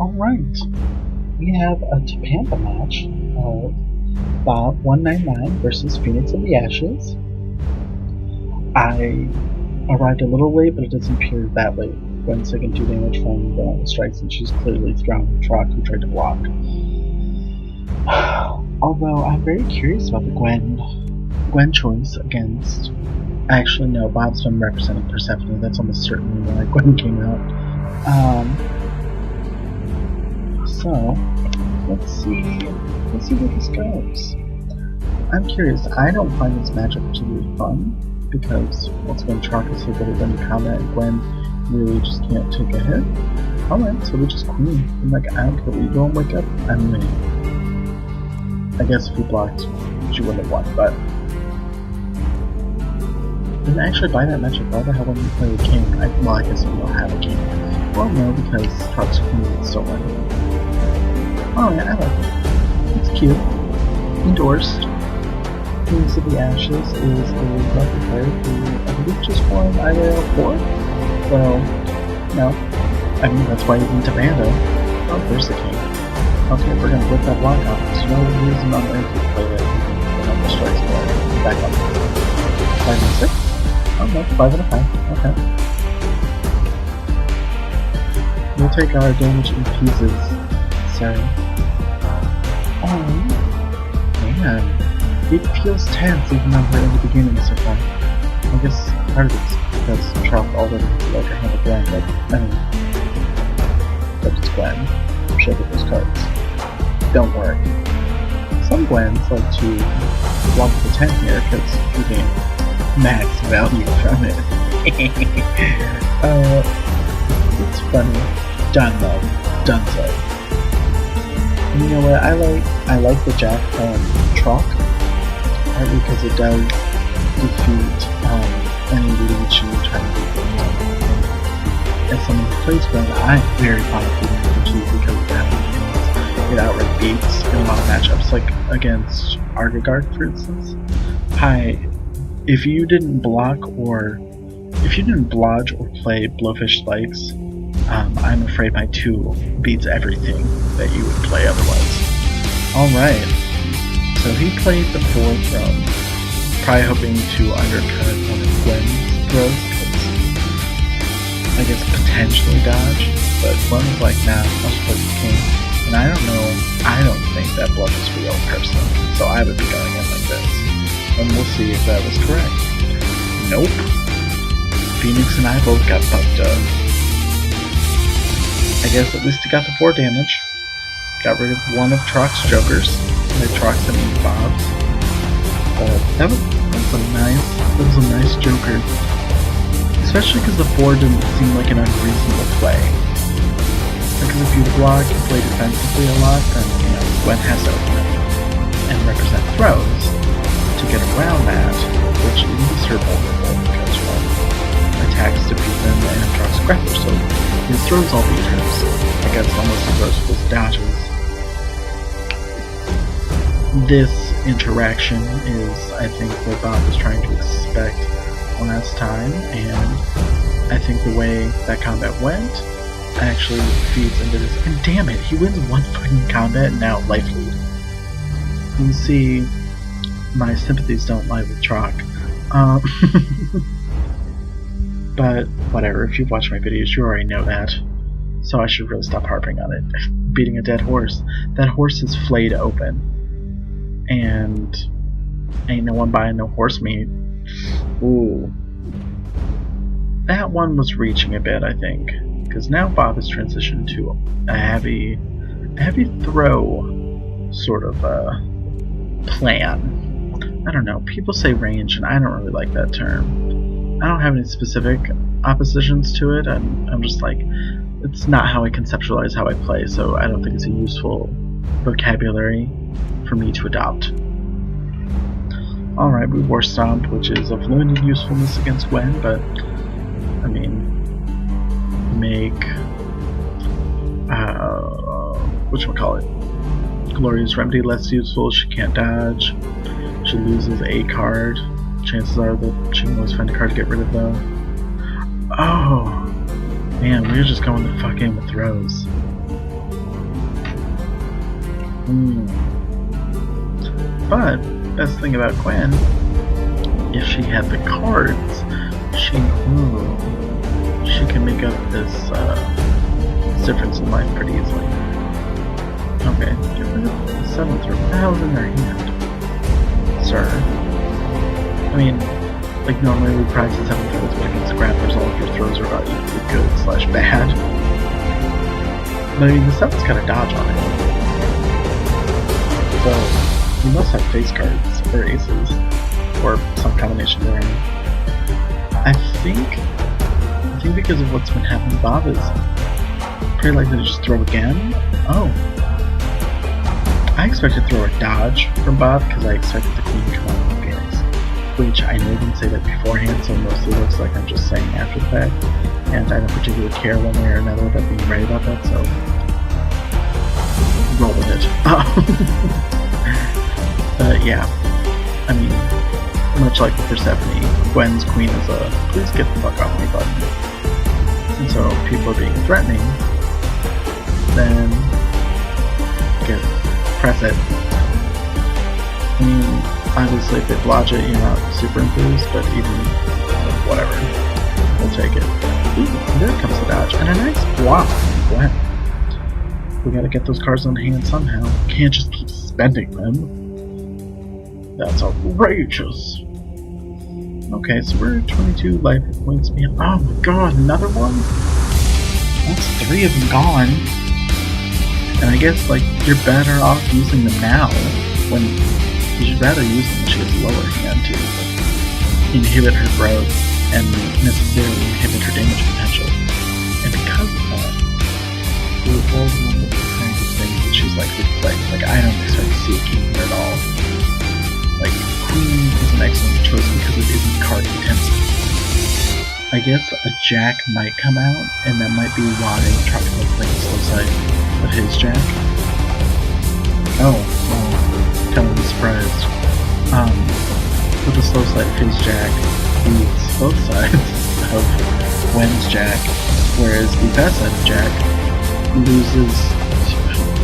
Alright, we have a TOPANDA match of Bob199 versus Phoenix of the Ashes. I arrived a little late, but it doesn't appear that late. Gwen's taking 2 damage from the strikes, and she's clearly thrown Trock, who tried to block. Although I'm very curious about the Gwen choice against... Actually, no, Bob's been representing Persephone. That's almost certainly why Gwen came out. So let's see where this goes. I'm curious. I don't find this matchup particularly fun because once again, Trock is so good at winning combat, and Gwen really just can't take a hit. Alright, so we just queen. I'm like, I don't care what you go and wake up, I'm winning. I guess if you blocked, she wouldn't have won, but didn't actually buy that matchup. Why the hell wouldn't you play a king? I guess we don't have a king. Well, no, because Trock's queen is still winning. Alright, I like it. It's cute. Endorsed. Phoenix of the Ashes is a lucky player who I believe just won IRL 4? Well, no. I mean, that's why he's in TOPANDA. Oh, there's the king. Okay, we're gonna whip that block off. There's no reason on earth to play it. We're not strikes more. Back up. 5 and 6? Oh no, 5 and a 5. Okay. We'll take our damage in pieces. Sorry. Oh, man. It feels tense even though we're in the beginning so far. I guess part of it's because Trock already like a hand of Gwen, but I mean, but it's Gwen. Show her those cards. Don't worry. Some Gwens like to block the 10 here because you gain max value from it. It's funny. Done though. Done so. And you know what? I like the Jack from Trock, partly because it does defeat any leech you try to do. As someone who plays Gwen, I'm very fond of beating the key because of that. It outright beats in a lot of matchups, like against Argagard, for instance. If you didn't blodge or play Blowfish Spikes, I'm afraid my 2 beats everything that you would play otherwise. Alright, so he played the 4 throne, probably hoping to undercut one of Gwen's throws, I guess potentially dodge, but Gwen was like, nah, I'll just play the king. And I don't think that bluff is real personally, so I would be going in like this. And we'll see if that was correct. Nope. Phoenix and I both got fucked up. I guess at least he got the 4 damage. Got rid of one of Trock's jokers. Like Trock's and Bob's. That was a nice joker. Especially because the 4 didn't seem like an unreasonable play. Because if you block and play defensively a lot, then Gwen has to open it and represent throws to get around that, which leaves her vulnerable because attacks defeat them and Trock's grapple, so his throws all beat hers. I guess almost as those with dodges. This interaction is, I think, what Bob was trying to expect last time, and I think the way that combat went actually feeds into this. And damn it, he wins 1 fucking combat and now life lead. You can see my sympathies don't lie with Trock. But whatever, if you've watched my videos, you already know that. So I should really stop harping on it. Beating a dead horse. That horse is flayed open. And ain't no one buying no horse meat. Ooh. That one was reaching a bit, I think. Because now Bob has transitioned to a heavy throw sort of plan. I don't know, people say range and I don't really like that term. I don't have any specific oppositions to it. I'm just like, it's not how I conceptualize how I play, so I don't think it's a useful vocabulary for me to adopt. Alright, we War Stomp, which is of limited usefulness against Gwen, but I mean, make whatchamacallit, Glorious Remedy less useful. She can't dodge. She loses a card. Chances are that she can always find a card to get rid of though. Oh man, we're just going the fuck in with throws. But best thing about Gwen, if she had the cards, she can make up this difference in life pretty easily. Okay, get rid of the 7th row. What the hell's in their hand? Sir. I mean, like normally we prize the 7th throws, but against grapplers all of your throws are about equally good/bad. But I mean, the 7th's got a dodge on it. So, you must have face cards, or aces, or some combination therein. I think because of what's been happening, Bob is pretty likely to just throw again. Oh. I expected to throw a dodge from Bob because I expected the queen to come out with Phoenix. Which I know I didn't say that beforehand, so it mostly looks like I'm just saying after the fact. And I don't particularly care one way or another about being right about that, so roll with it. Yeah. I mean, much like with Persephone, Gwen's queen is a please get the fuck off me button. And so if people are being threatening, then press it. I mean, obviously if they blodge it, you're not super enthused, but even whatever, we'll take it. Ooh, there comes the dodge, and a nice block from Gwen. We gotta get those cards on hand somehow. Can't just keep spending them. That's outrageous. Okay, so we're 22 life points behind. Oh my god, another one? That's 3 of them gone. And I guess, like, you're better off using them now, when you'd rather use them when she has lower hand to inhibit her growth and necessarily inhibit her damage potential. And because of that, it was all one of the kinds of things that she's likely to play. Like, I don't expect to see a king here at all. Like, queen is an excellent choice because it isn't card intensive. I guess a jack might come out, and that might be why Tropical playing the slow side of his jack. Oh, well, kind of surprised. With the slow side of his jack, beats both sides of Gwen's jack, whereas the fast side of jack loses,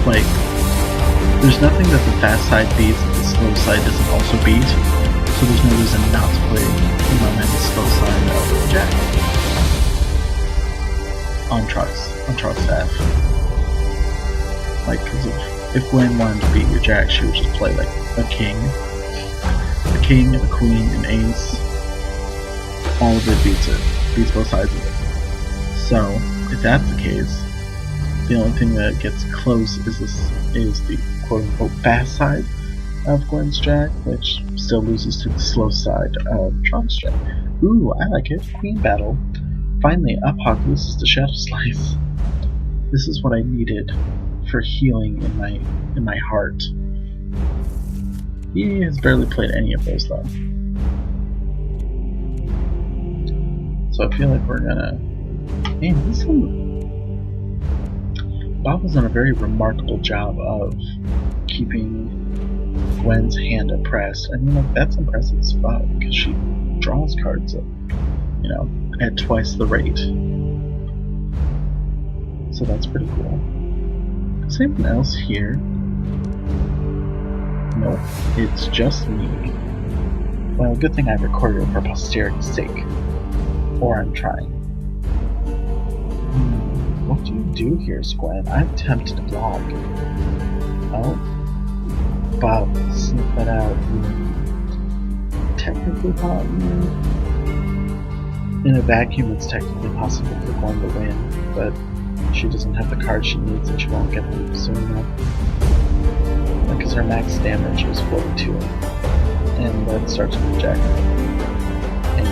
like, there's nothing that the fast side beats that the slow side doesn't also beat, so there's no reason not to play, in my mind, the slow side of jack. On Trot's staff. Like, because if Gwen wanted to beat your jack, she would just play, like, a king, a queen, an ace. All of it beats it. Beats both sides of it. So, if that's the case, the only thing that gets close is the quote-unquote fast side of Gwen's jack, which still loses to the slow side of Trot's jack. Ooh, I like it. Queen battle. Finally, Uphawk loses to Shadow Slice. This is what I needed for healing in my heart. He has barely played any of those though. So I feel like we're gonna... Man, this one... Bob has done a very remarkable job of keeping Gwen's hand oppressed. I mean, like, that's impressive as fuck, because she draws cards at, you know, at twice the rate. So that's pretty cool. Is anyone else here? Nope, it's just me. Well, good thing I recorded it for posterity's sake. Or I'm trying. What do you do here, Gwen? I'm tempted to block. Oh? Bob, sniff that out. Technically, in a vacuum, it's technically possible for Gwen to win, but she doesn't have the card she needs and she won't get them soon enough. Because her max damage is 42, and that starts with Jack. And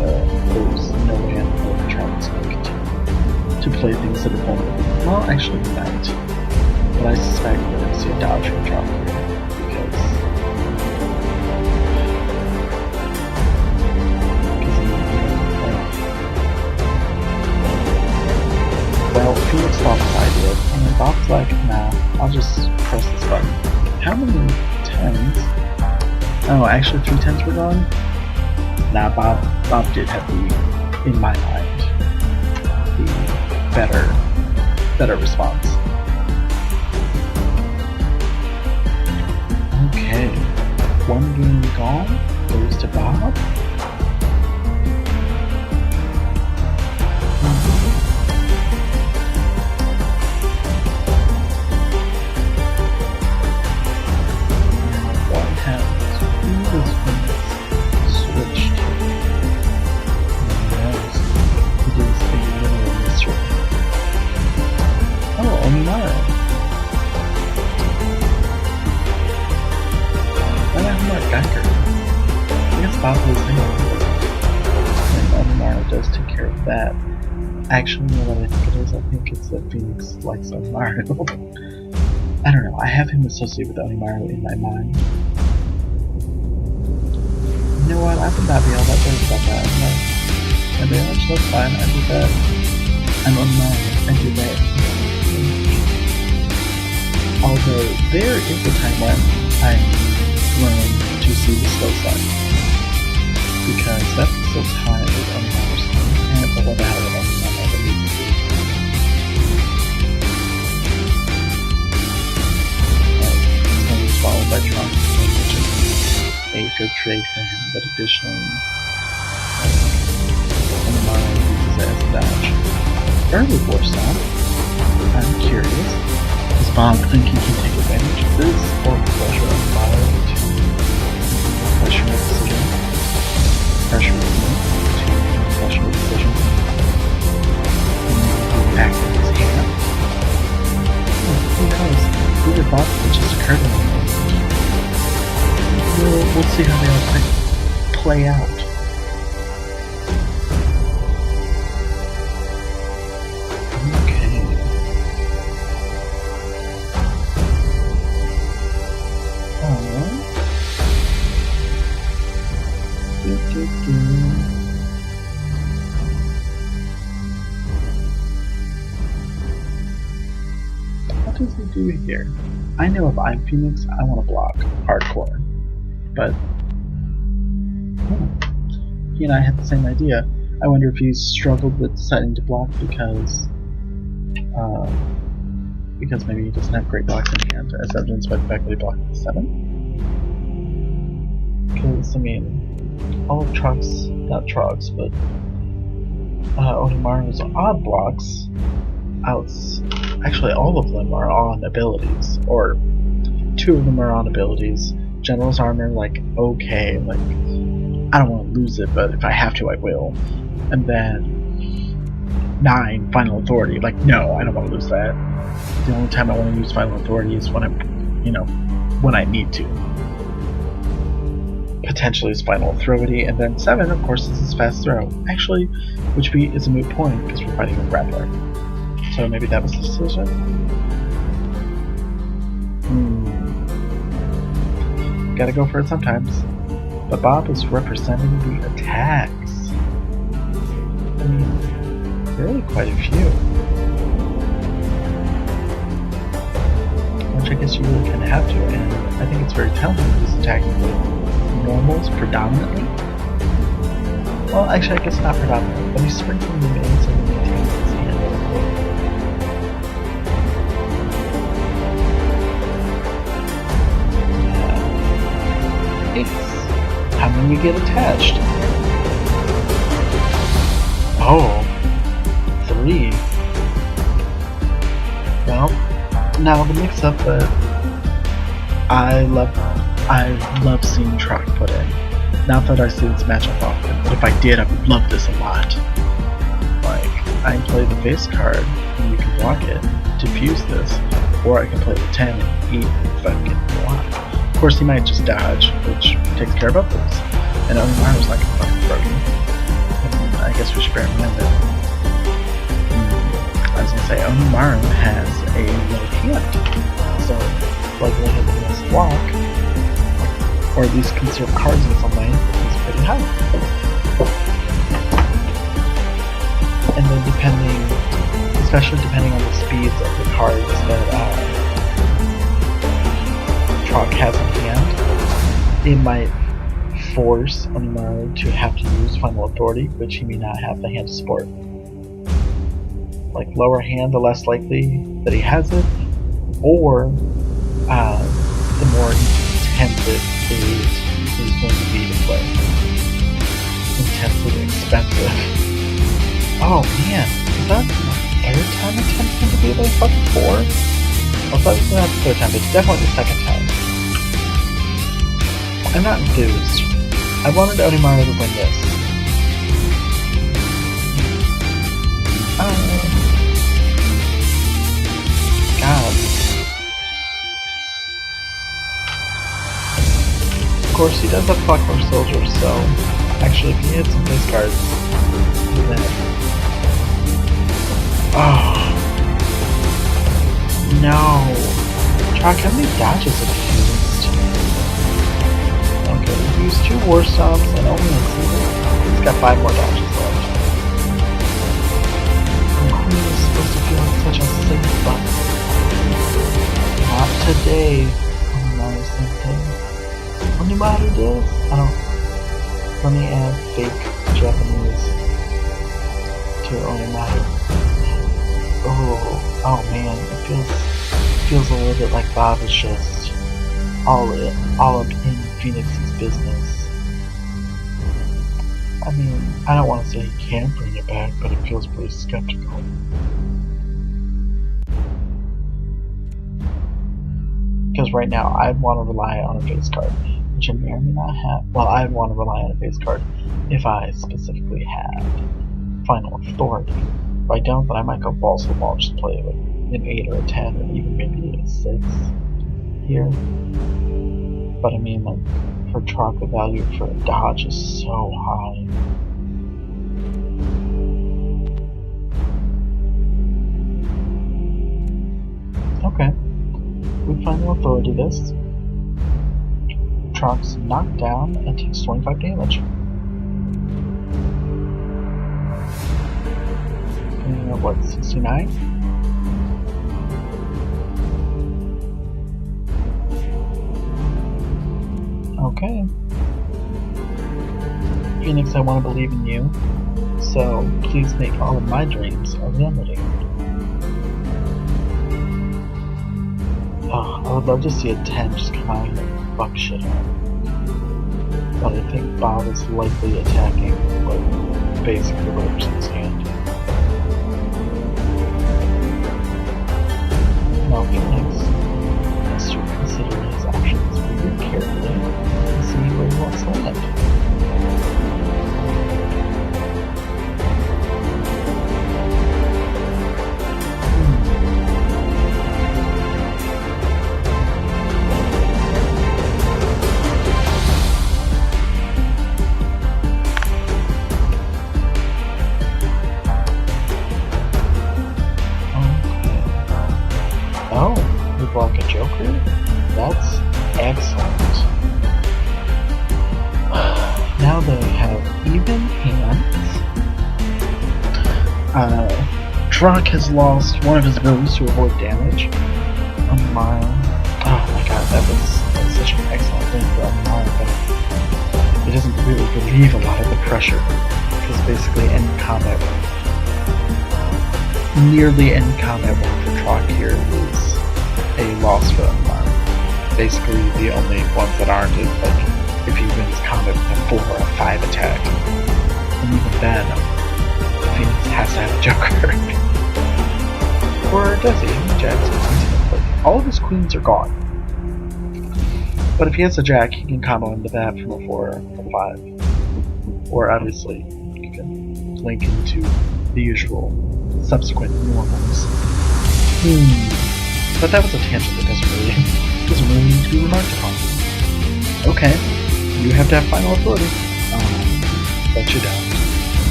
there's no way in the world the Trout's going to continue to play things that are vulnerable. Well, actually, he might. But I suspect we're going to see a dodge from Trout here, well, Felix thought this idea, and then Bob's like, nah, I'll just press this button. How many 10s? Oh, actually 3 10s were gone? Nah, Bob did have the, in my mind, the better response. gone. Goes to Bob. What happens? Who is switched? Who knows? It is a literal mystery. Oh, Onimaru. Geiger. I guess Bob was and Onimaru does take care of that. Actually, you know what I think it is? I think it's that Phoenix likes Onimaru. I don't know, I have him associated with Onimaru in my mind. You know what, I would not be all that worried about that. I'm very much, that's fine, I do that. I'm Onimaru, I do that. Although, there is a time when I learn to see the slow side, because that's so tied with Onimaru's and the love out of Onimaru that needs to be. It's going to be swallowed by Trump, which is a good trade for him, but additionally, Onimaru uses it as a dodge. Early Warsaw, I'm curious, does Bob think he can take advantage of this, or pressure Onimaru to pressure a decision, pressure me to pressure a decision, and act in his hand? Who knows? Who would thought it just occurred to me? We'll see how they all play out. Okay. What does he do here? I know if I'm Phoenix, I want to block hardcore, but he and I had the same idea. I wonder if he's struggled with deciding to block because maybe he doesn't have great blocks in hand, as evidenced by the fact that he blocked the 7. Because, I mean, all of Trunks, not Trunks, but Onimaru's odd blocks, actually all of them are on abilities, or 2 of them are on abilities. General's Armor, like, okay, like, I don't want to lose it, but if I have to, I will. And then 9, Final Authority, like, no, I don't want to lose that. The only time I want to use Final Authority is when I'm, when I need to. Potentially is Final Authority, and then 7, of course, is his fast throw. Actually, which is a moot point because we're fighting a grappler. So maybe that was the decision. Gotta go for it sometimes. But Bob is representing the attacks. I mean, really quite a few. Which I guess you really kind of have to, and I think it's very telling that he's attacking with normals predominantly. Well, actually, I guess not predominantly, but he's sprinkling them in so he maintains his hand. How many get attached? Oh, 3. Well, now the mix-up that I love seeing Trock put in. Not that I see this matchup often, but if I did, I would love this a lot. Like, I can play the face card, and you can block it, defuse this, or I can play the 10 and eat if I get blocked. Of course, he might just dodge, which takes care of both those. And Onimaru's not gonna fucking throw you. And I guess we should bear in mind that. I was gonna say, Onimaru has a low hand. So, likely he has a block, or at least conserve cards in some way, is pretty high. And then especially depending on the speeds of the cards that Trock has in hand, it might force Onimaru to have to use Final Authority, which he may not have the hand to support. Like, lower hand, the less likely that he has it, or the more intensive is is going to be to play. Intensely expensive. Oh man, is that my third time attempting to be like fucking 4? I thought it was not the third time, but it's definitely the second time. I'm not enthused. I wanted Onimaru to win this. God. Of course, he does have Clockwork Soldier, so actually, if he hits some face cards, then. Oh. No. Chalk, how many dodges have you used? Okay, we've used 2 War Stomps and only a single. He's got 5 more dodges left. And Queen is supposed to feel like such a safe button. Not today. Onimaru something. Onimaru this? I don't. Let me add fake Japanese to Onimaru. Oh man, it feels a little bit like Bob is just all up in Phoenix's business. I mean, I don't want to say he can't bring it back, but it feels pretty skeptical. Because right now, I'd want to rely on a face card, which I may or may not have. Well, I'd want to rely on a face card if I specifically had Final Authority. If I don't, then I might go balls to the wall, just play like an 8 or a 10 or even maybe a 6 here. But I mean, like, for Chalk, the value for a dodge is so high. Okay. We Final Authority this. Chalk's knocked down and takes 25 damage. What, 69? Okay. Phoenix, I want to believe in you, so please make all of my dreams a reality. Oh, I would love to see a 10 just come out here and fuck shit up. But I think Bob is likely attacking, like, basically whatever's in his hand. Now Phoenix has to consider his options very carefully and see where he wants to land. Block a Joker? That's excellent. Now they have even hands. Drock has lost one of his abilities to avoid damage. Oh my god, that was such an excellent thing for Onimaru, but it doesn't really relieve a lot of the pressure, because basically any combat nearly any combat one for Drock here is a loss for Onimaru. Basically, the only ones that aren't is like if he wins combat with a 4 or a 5 attack. And even then, Phoenix has to have a Joker. Or does he? Jackson. All of his queens are gone. But if he has a Jack, he can combo into that from a 4 or a 5. Or obviously, you can link into the usual subsequent normals. But that was a tangent that doesn't really need to be remarked upon. Okay, you have to have Final Authority. But you don't.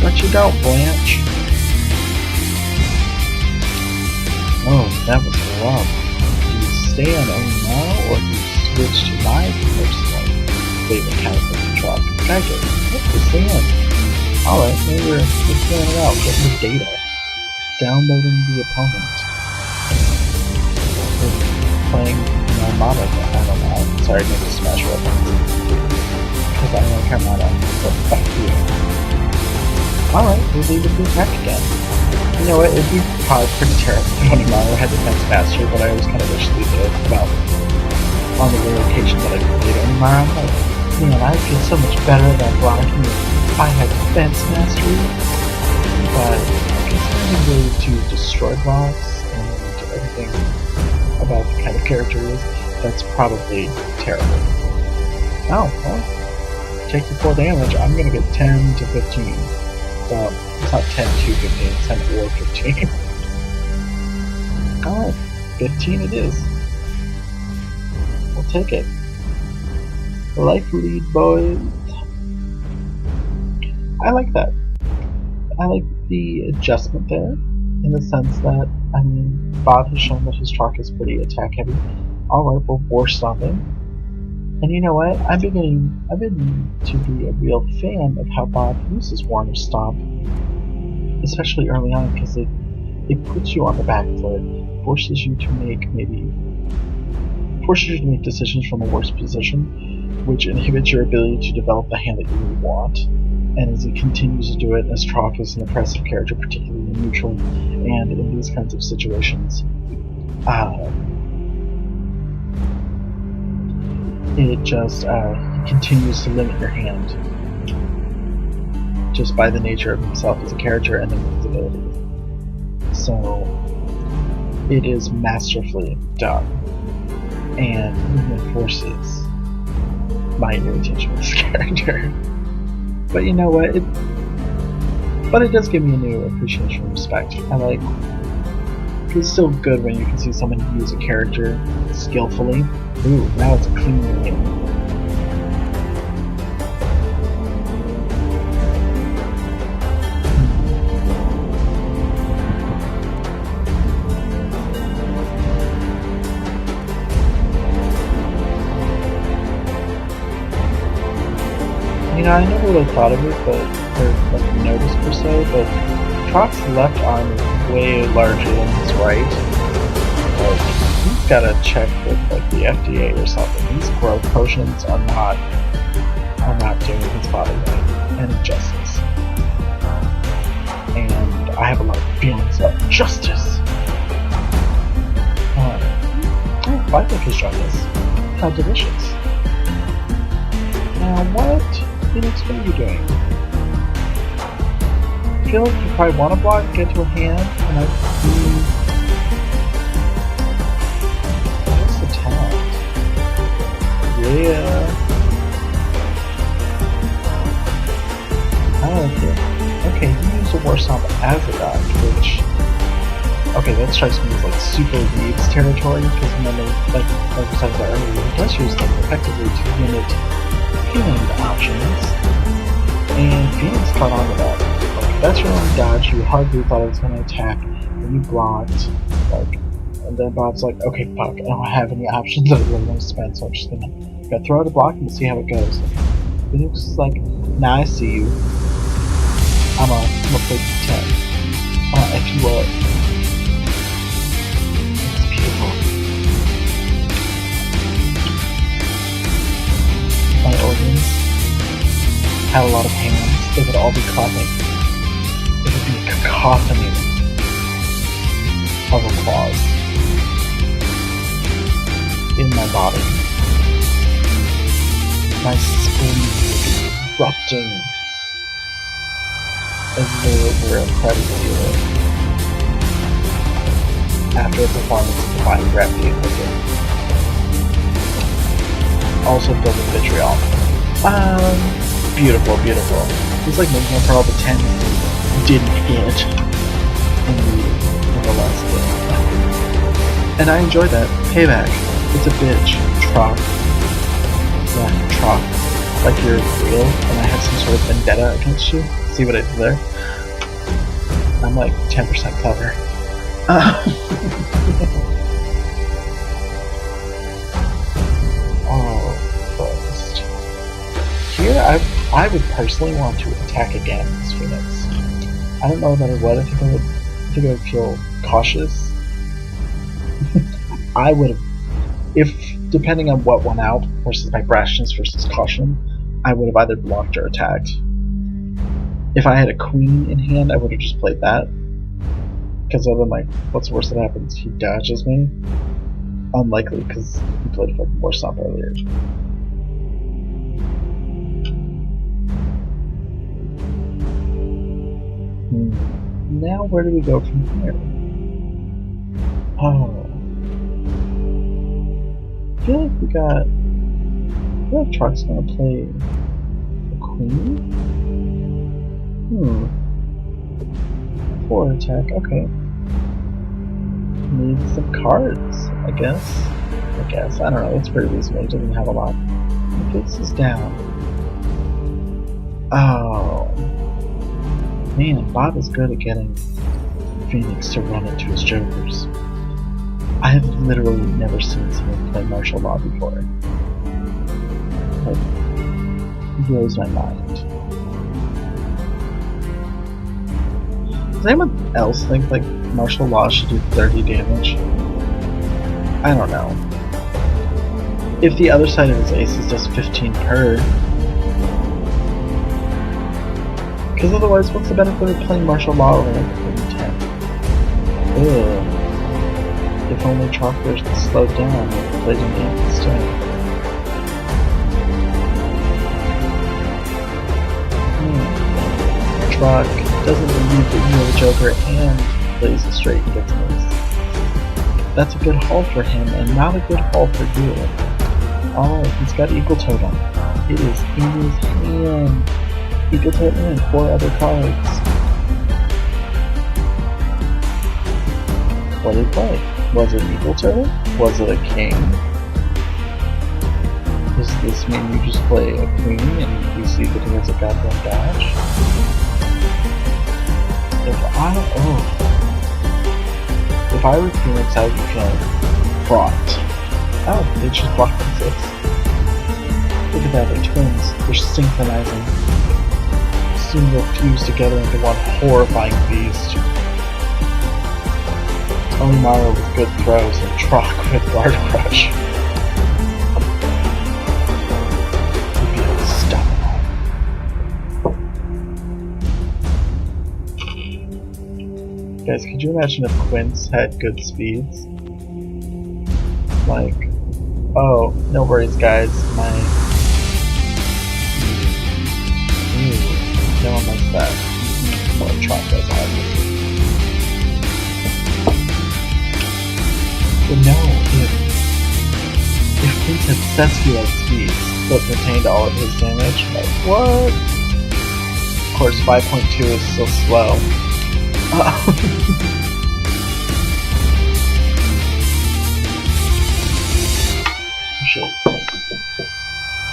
But you don't, Blanche. Oh, that was rough. Do you stay on Onimaru, or do you switch to my personal favorite character to Drock? Geiger, what's the stand? Alright, maybe we're feeling it out, getting the data. Downloading the opponent. Playing Armada, I don't know. Sorry, I made a Smash reference. Because I like Armada, but fuck you. Alright, we'll leave it to attack again. You know what, it'd be probably pretty terrible if Onimaru had Defense Master, but I always kind of wish they did. Well, on the rare occasion that I played Onimaru, like, Man, I feel so much better about blocking if I had defense mastery, but considering the ability to destroy blocks and everything about the kind of character he is, that's probably terrible. Oh, well, take the 4 damage, I'm gonna get 10 to 15. Well, it's not 10 to 15, it's 10 or 15. Alright, 15 it is. We'll take it. Life lead, boys. I like that. I like the adjustment there, in the sense that, I mean, Bob has shown that his truck is pretty attack heavy. Alright, well, war stomping. And you know what? I've been to be a real fan of how Bob uses Warner Stomp, especially early on, because it puts you on the back foot, forces you to make decisions from a worse position, which inhibits your ability to develop the hand that you really want. And as he continues to do it, as Trock is an impressive character, particularly in neutral and in these kinds of situations, it just continues to limit your hand, just by the nature of himself as a character and then his ability. So it is masterfully done, and reinforces my irritation with this character. But you know what? It does give me a new appreciation and respect. It's still good when you can see someone use a character skillfully. Ooh, now it's a clean game. You know, I never really thought of it, or noticed per se, but Trock's left arm is way larger than his right. He's gotta check with the FDA or something. These growth potions are not doing his body any justice. And I have a lot of feelings about justice. Oh, Viper has joined us. How delicious. Now what? Phoenix, what are you doing? I feel like you probably want to block, get to a hand, and I see... What's the talent? Yeah. I like it. Okay, you use a War Stomp as a dodge, which... Okay, that strikes me as super Reeves territory, because remember, like we talked about earlier, he does use them effectively to limit healing options, and Phoenix caught on to that. That's your only dodge, you hardly thought it was going to attack, and you blocked, and then Bob's like, okay, fuck, I don't have any options that I really want to spend, so I'm just gonna throw out a block and see how it goes. Phoenix is like, nah, I see you. I'm gonna play 10. If you will. It's beautiful. My organs had a lot of hands. They would all be clapping. It would be a cacophony of applause in my body. My spleen would be erupting as they were incredibly good after a performance of Defying Gravity and Wicked. Also filled with vitriol. Beautiful, beautiful. It's like making up for all the 10 didn't hit in the last game. And I enjoy that. Payback. It's a bitch. Trock. Yeah, Trock. Like you're real and I have some sort of vendetta against you. See what I did there? I'm like 10% clever. Here, I would personally want to attack again this Phoenix. I don't know that I would. I think I would feel cautious. I would have, if depending on what went out versus my brashness versus caution, I would have either blocked or attacked. If I had a queen in hand, I would have just played that. Because other than like, what's the worst that happens? He dodges me. Unlikely, because he played fucking War Stomp earlier. now where do we go from here? Oh. I feel like I feel like Truck's gonna play the queen? 4 attack, okay. Need some cards, I guess. I don't know, it's pretty reasonable, he doesn't have a lot. The face is down. Oh. Man, Bob is good at getting Phoenix to run into his jokers. I have literally never seen someone play martial law before. Like, it blows my mind. Does anyone else think like martial law should do 30 damage? I don't know. If the other side of his aces does 15 per. Because otherwise, what's the benefit of playing martial law over like 10? Ugh. If only Chalkers slowed down and played an 8 instead. Chalk doesn't believe that you are the Joker and plays it straight and gets an ace. That's a good haul for him and not a good haul for you. Alright, he's got Eagle Totem. It is in his hand. Eagle Totem and 4 other cards. What did he play? Was it Eagle Totem? Was it a king? Does this mean you just play a queen and you see that he has a goddamn dodge? If I were Phoenix, I would be feeling fraught. Oh, they just blocked the 6. Look at that, they're twins. They're synchronizing. Soon they'll fuse together into one horrifying beast. Only Mario with good throws and Trock with guard crush. Would be unstoppable. Guys, could you imagine if Quince had good speeds? Like, oh, no worries guys, no one likes that. Well, Trock does have it. But no, if Quince had Sesquiad speeds, but retained all of his damage, like, what? Of course, 5.2 is still slow. Shit.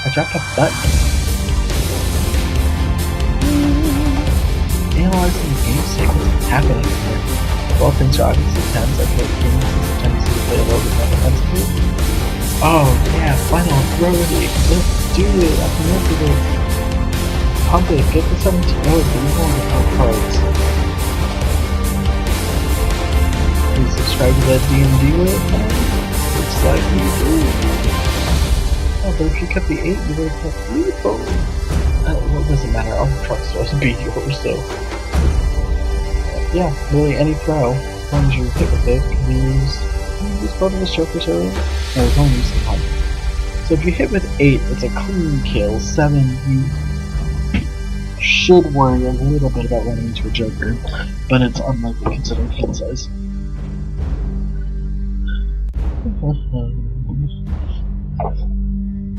I dropped a button. Analyzing the game state, what's happening here? Well, things are obviously tense. I feel like Phoenix has a tendency to play a little bit more defensively. Oh, yeah, final authority. Let's do it. I'm committed to it. Pump it. Get the 17. Oh, but you're going to pump cards. Please subscribe to that D&D with it. Looks like you do. Oh, but if you kept the 8, you would have kept lethal. Well, it doesn't matter. All the trucks supposed to be yours, so. Yeah, really any throw, as long as you hit with it, can you use both of his jokers earlier? No, we don't use the pump. So if you hit with 8, it's a clean kill. 7, you should worry a little bit about running into a joker, but it's unlikely considering hand size.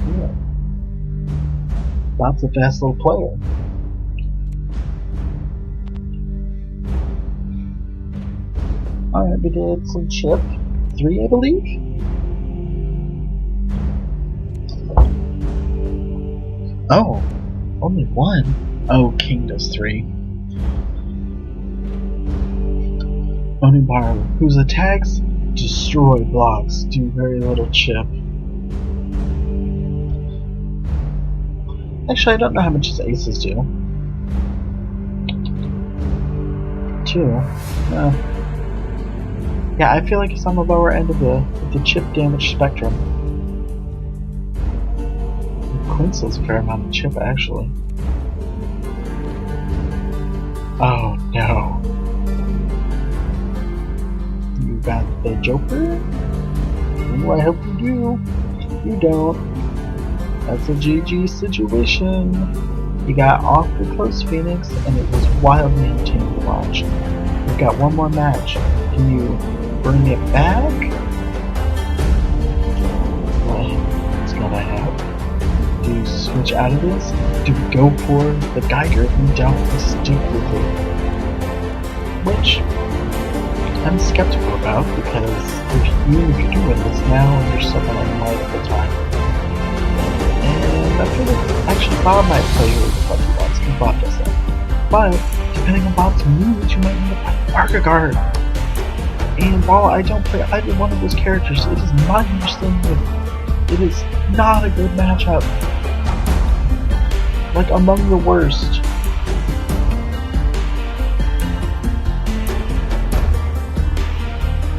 Yeah. Bob's a fast little player. Alright, we did some chip. 3, I believe? Oh, only 1? Oh, King does 3. Onibaru, whose attacks destroy blocks, do very little chip. Actually, I don't know how much his aces do. 2. No. Yeah, I feel like it's on the lower end of the chip damage spectrum. Quince does a fair amount of chip, actually. Oh no. You got the Joker? Ooh, I hope you do. You don't. That's a GG situation. You got awfully close Phoenix, and it was wildly entertaining to watch. We've got one more match. Can you bring it back? What's gonna happen? Do you switch out of this? Do we go for the Geiger and don't stupidly? Which I'm skeptical about, because if you do win this now, you're still gonna have multiple time. And I feel like actually Bob might play you what he wants, because Bob does that. But depending on Bob's moves, you might end up playing Archigard. And while I don't play either one of those characters, it is my understanding that it is not a good matchup. Like, among the worst.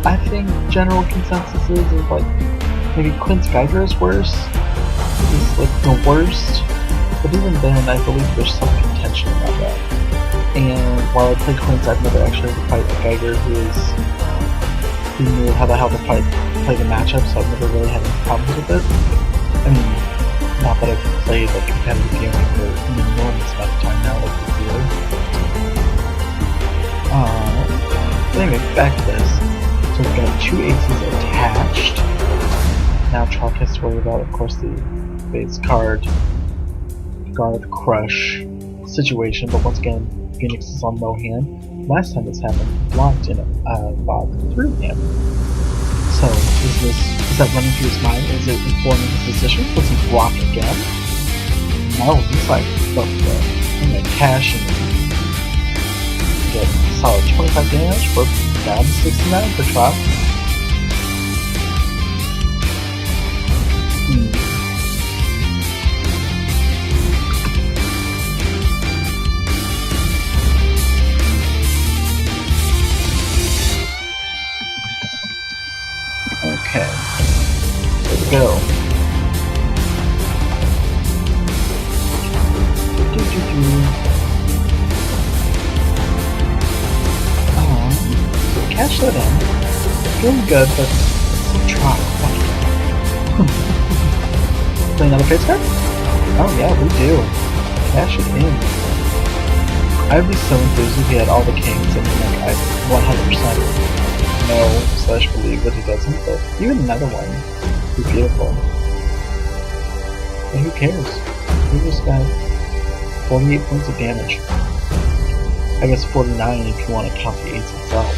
I think general consensus is like, maybe Quint's Geiger is worse. Is like the worst. But even then, I believe there's some contention about that. And while I play Quint's, I've never actually had to fight a Geiger who knew how the hell to play the matchup, so I've never really had any problems with it. I mean, not that I've played like competitive gaming for an enormous amount of time now, like this year. But anyway, back to this. So we've got two aces attached. Now Chalk has to worry about, of course, the base card crush situation, but once again, Phoenix is on low hand. Last time this happened, he blocked in Bob through him. So, is that running through his mind? Is it informing his decision? Does he block again? No, he's like, look, I'm gonna cash and get a solid 25 damage. We're down to 69 for Trop. Okay, here we go. So catch that in. Feeling good, but still try. Play another face card? Oh yeah, we do. Cash it in. I'd be so enthused if he had all the kings and like I 100% know/believe that he doesn't, but even another one would be beautiful. But who cares? He just got 48 points of damage. I guess 49 if you want to count the ace itself.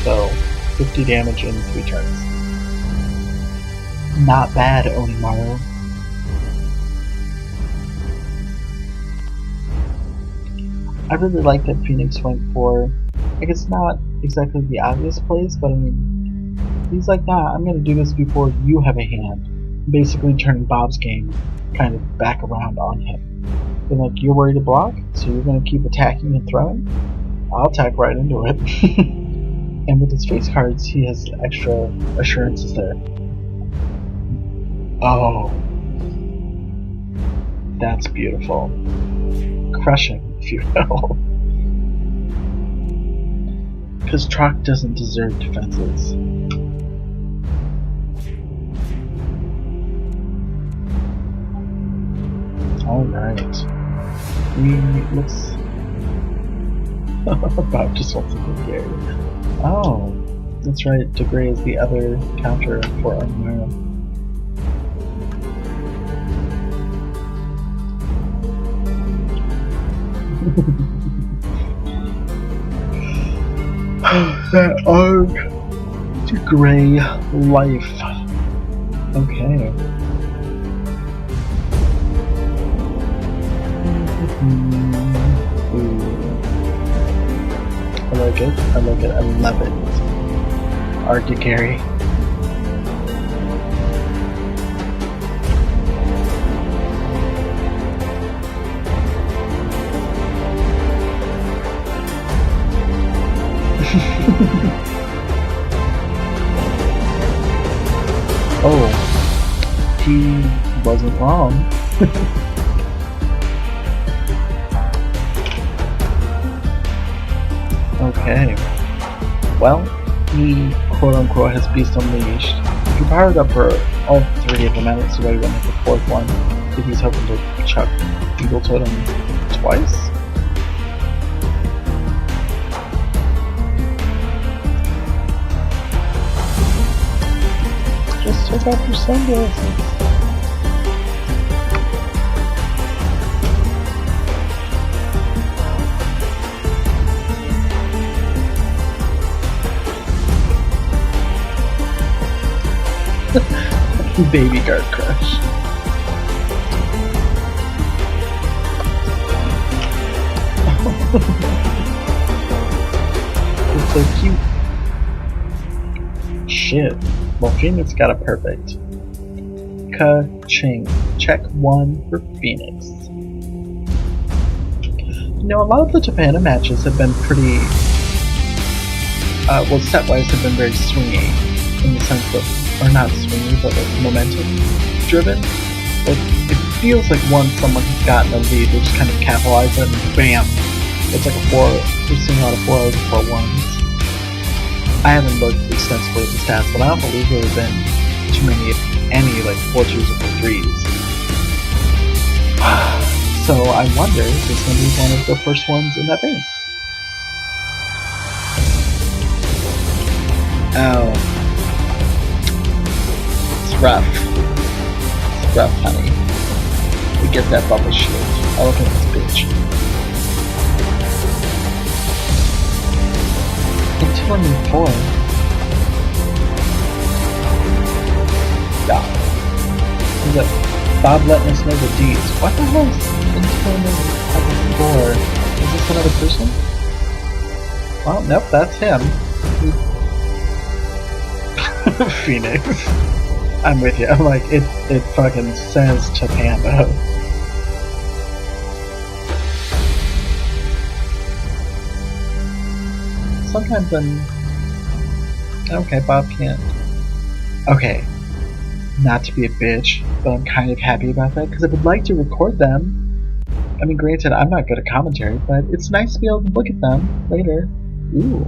So, 50 damage in 3 turns. Not bad, Onimaru. I really like that Phoenix went for, I guess not exactly the obvious place, but I mean, he's like, nah, I'm gonna do this before you have a hand. Basically turning Bob's game kind of back around on him. And like, you're worried to block, so you're gonna keep attacking and throwing? I'll attack right into it. And with his face cards, he has extra assurances there. Oh. That's beautiful. Crushing, if you will. Because Trock doesn't deserve defenses. Alright. Let's... Bob just wants to go Gary. Oh, that's right, Degree is the other counter for Armero. That arc to gray life. Okay. I like it. I like it. I love it. Arc to carry. Oh, he wasn't wrong. Okay. Well, he quote-unquote has Beast Unleashed. If you powered up for all 3 of them, I don't see why you wouldn't have the 4th one. If he's hoping to chuck Eagle Totem twice. Take off your sunglasses. Baby Dark Crush. It's so cute. Shit. Well, Phoenix got it perfect. Ka-ching. Check 1 for Phoenix. You know, a lot of the TOPANDA matches have been pretty... well, set-wise have been very swingy. In the sense of... or not swingy, but like momentum-driven. Like, it feels like once someone has gotten a lead, they just kind of capitalize it and BAM! It's like we're seeing a lot of 4-0s and 4-1s. I haven't looked extensively at the stats, but I don't believe there have been too many, if any, like 4-2s or 4-3s. So I wonder if this is going to be one of the first ones in that vein. Oh. It's rough. It's rough, honey. We get that bubble shield. Oh, look at this bitch. Until I'm in 4. Yeah. Is that Bob letting us know the D's? What the hell is until I'm in 4? Is this another person? Well, nope, that's him. Phoenix. I'm with you. I'm like, it fucking says TOPANDA. Sometimes I'm... Okay, Bob can't. Okay. Not to be a bitch, but I'm kind of happy about that, because I would like to record them. I mean, granted, I'm not good at commentary, but it's nice to be able to look at them later. Ooh.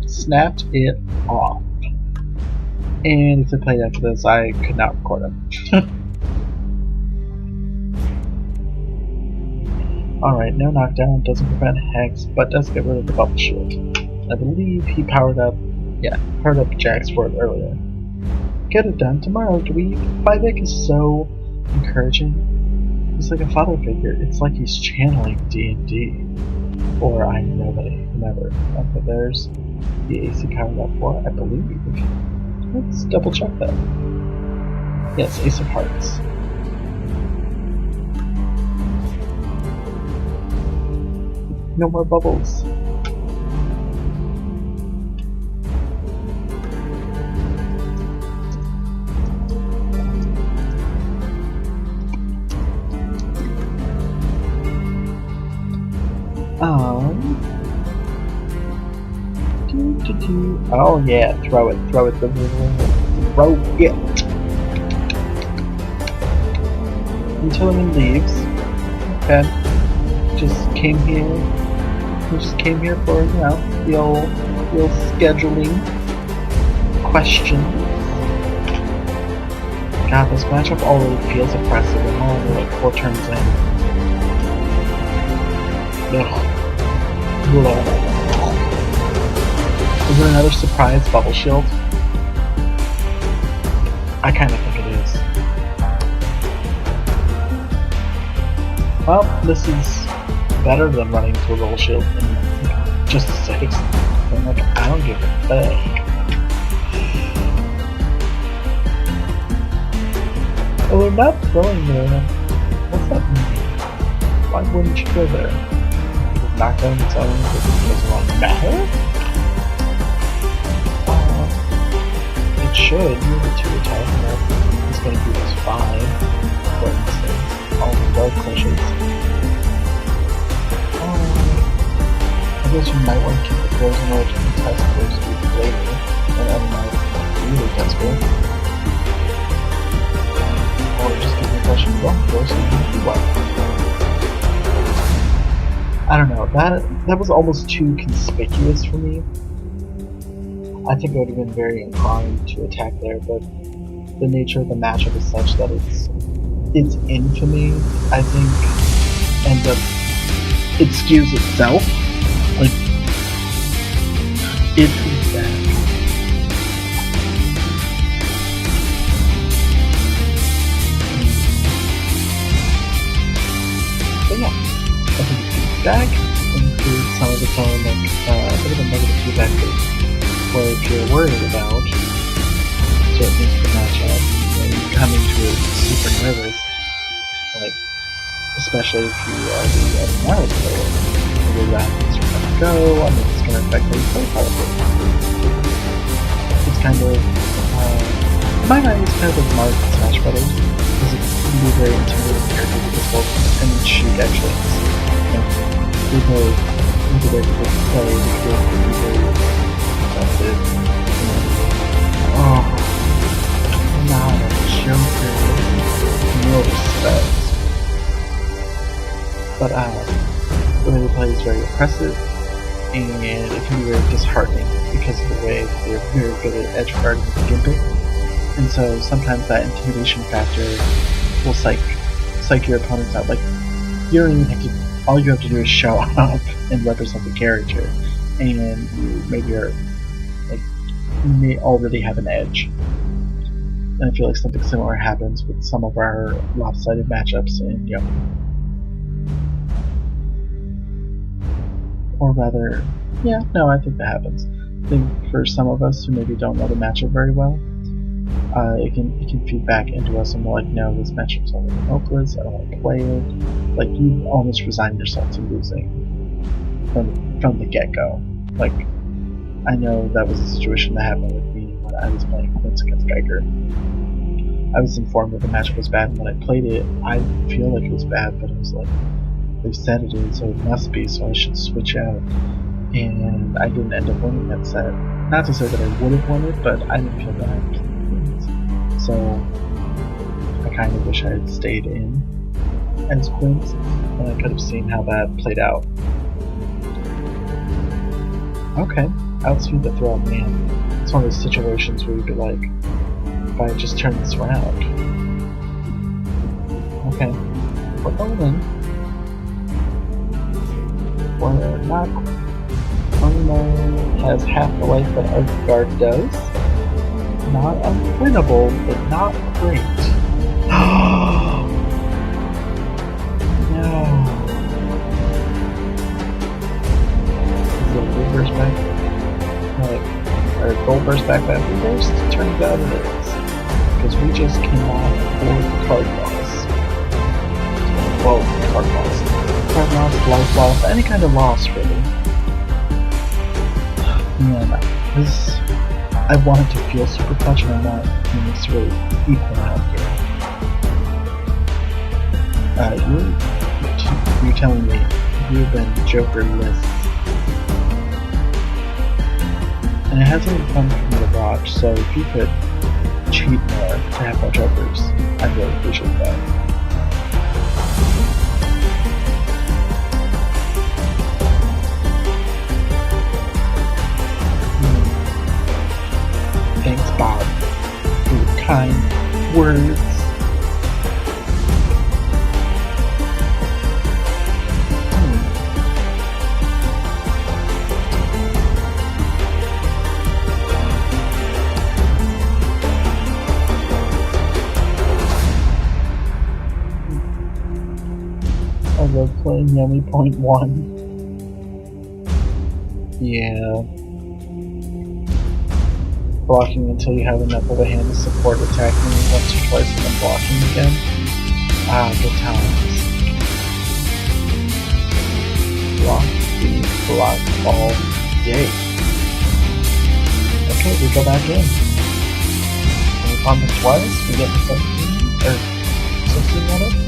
Snapped it off. And if I played after this, I could not record them. Alright, no knockdown, doesn't prevent Hex, but does get rid of the bubble shield. I believe he powered up Jack's for it earlier. Get it done tomorrow, dweeb. 5-Vic is so encouraging. He's like a father figure. It's like he's channeling D&D. Or I'm Nobody, whomever. Okay, there's the AC powered up for, I believe. Let's double check that. Yes, Ace of Hearts. No more bubbles. Oh yeah, throw it, throw it. Until he leaves. Okay. Just came here for, you know, the old scheduling question. God, this matchup already feels oppressive and we're only like 4 turns in. Ugh. Is there another surprise bubble shield? I kinda think it is. Well, this is better than running to a bubble shield in just a 6. I'm like, I don't give a fuck. Oh, they're not throwing there. What's that mean? Why wouldn't you go there? Knock down its own because it doesn't matter? It should. You have 2 attack, and that is going to be this 5, for instance. All the dark crushes. I guess you might want to keep the throws in order to contest those later, and I might be really desperate. Or just give the impression of throws and you do what? I don't know, that was almost too conspicuous for me. I think I would have been very inclined to attack there, but the nature of the matchup is such that its infamy, I think, ends up, it skews itself. Like, if he's back. especially if you are the Atomari player. The way that things are going to go, I mean, it's going to affect how you play probably. It's kind of, in my mind, it's kind of like Mario and Smash Brothers, because it can be a very intimidating character because both and Sheik actually is. You know, the way people play, the way can be very expensive. Oh, not a Joker. No respect. But the way they play is very oppressive, and it can be very disheartening because of the way they're very good at edge guarding and gimping. And so sometimes that intimidation factor will psych your opponents out. Like, you don't even have to. All you have to do is show up and represent the character, and you maybe are like you may already have an edge. And I feel like something similar happens with some of our lopsided matchups in Young. Or rather, yeah, no, I think that happens. I think for some of us who maybe don't know the matchup very well, it can feed back into us and we're like, no, this matchup's already hopeless, I don't want to play it. Like, you almost resign yourself to losing from the get-go. Like, I know that was a situation that happened with me when I was playing Quince against Geiger. I was informed that the matchup was bad, and when I played it, I didn't feel like it was bad, but it was like, they said it is, so it must be, so I should switch out. And I didn't end up winning that set. Not to say that I would have won it, but I didn't feel bad. So I kind of wish I had stayed in as Quince, and I could have seen how that played out. Okay, outspeed the throw, man. It's one of those situations where you'd be like, if I just turn this around. Okay, we're going in. We're not. Owner has half the life that our guard does. Not unwinnable, but not great. No. Is it a reverse back? Or gold burst back reverse? Turns out it is. Because we just came off 4 card loss. Well, card loss. Card loss, life loss, any kind of loss, really. Man, this. I wanted to feel super clutch and I'm not necessarily equal out here. You're telling me you've been Joker-less. And it hasn't been fun for me to watch, so if you could cheat more to have more Jokers, I'd really appreciate that. Thanks, Bob, for your kind words. I love playing Yummy.1. Yeah. Blocking until you have enough of a hand to support attacking once or twice and then blocking again. Ah, good times. Block, beat, block, all day. Okay, we go back in. We pump it twice, we get 17, or 16 out of it.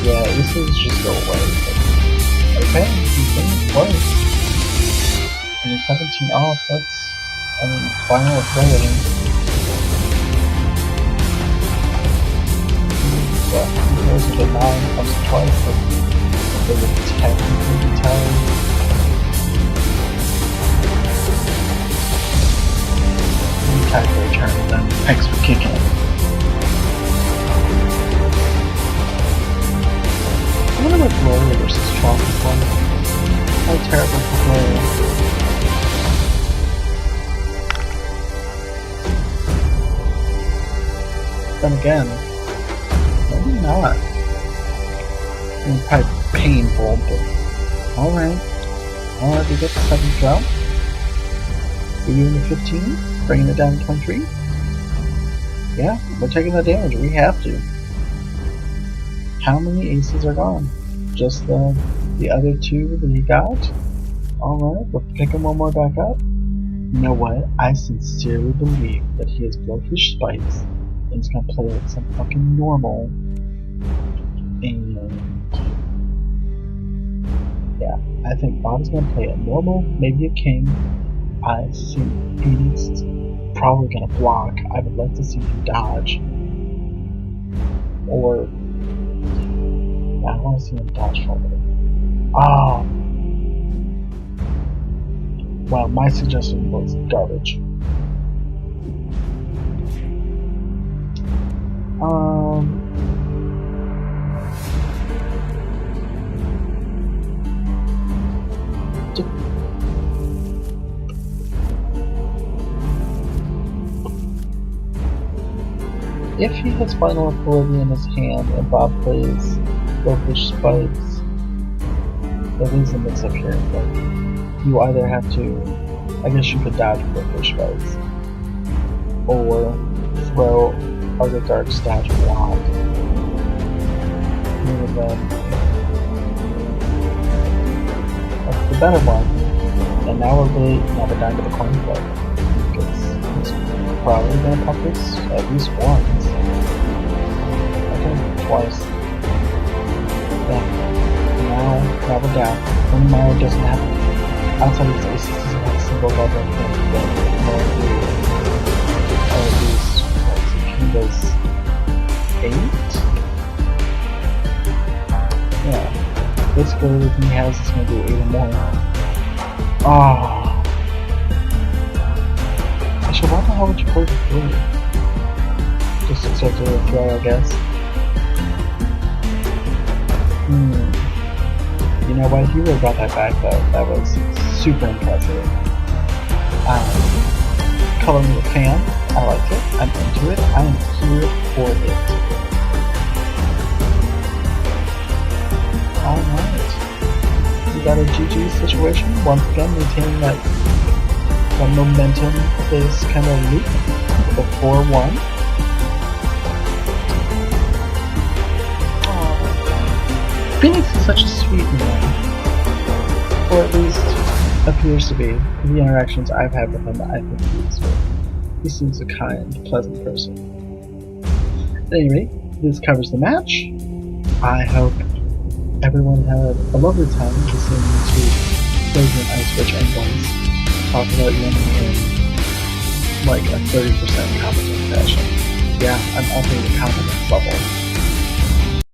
Yeah, this is just go away. Okay, things twice. 17 off, that's, final ability. Yeah, he goes into 9, comes twice, but they would technically be tired. Tied for a turn, then X would kick in. I wonder what Gloria versus Trump is like. How terrible for Gloria. Then again, maybe not. I mean, probably painful, but alright. Alright, we get the 7th round. We're doing the 15, bringing it down to 23. Yeah, we're taking the damage. We have to. How many aces are gone? Just the other two that he got? Alright, we're picking one more back up. You know what? I sincerely believe that he has Blowfish Spikes and he's gonna play like some fucking normal. And yeah, I think Bob's gonna play a normal, maybe a king. I think Phoenix is probably gonna block. I would like to see him dodge. Or I don't want to see him dodge forward. Oh! Well, my suggestion was garbage. If he has Final Authority in his hand and Bob plays Blowfish Spikes, there is a mix up here. But you either have to, I guess you could dodge Blowfish Spikes, or throw Other Dark Stash Block. That's the better one. And now we're down to the coin flip. Because he's probably gonna pop this at least once. Okay, twice. Yeah. Now we're down. When Mario doesn't have outside of his aces, doesn't have a single level that more do. Or at least he does 8? Yeah. Basically everything he has is gonna do 8 or more. Oh. Actually, why the hell would you play the 3? Just accept it or throw, I guess. You know what? He really got that back though. That was super impressive. Color me a fan. I like it. I'm into it. I am here for it. Alright. We got a GG situation. Once again, maintaining that momentum is kind of loop. The 4-1. Phoenix is such a sweet man. Or at least appears to be. The interactions I've had with him, I think he seems a kind, pleasant person. At any rate, this covers the match. I hope everyone had a lovely time listening to Flagrant Ice Witch and Bones talk about winning in like a 30% competent fashion. Yeah, I'm upping the competence level.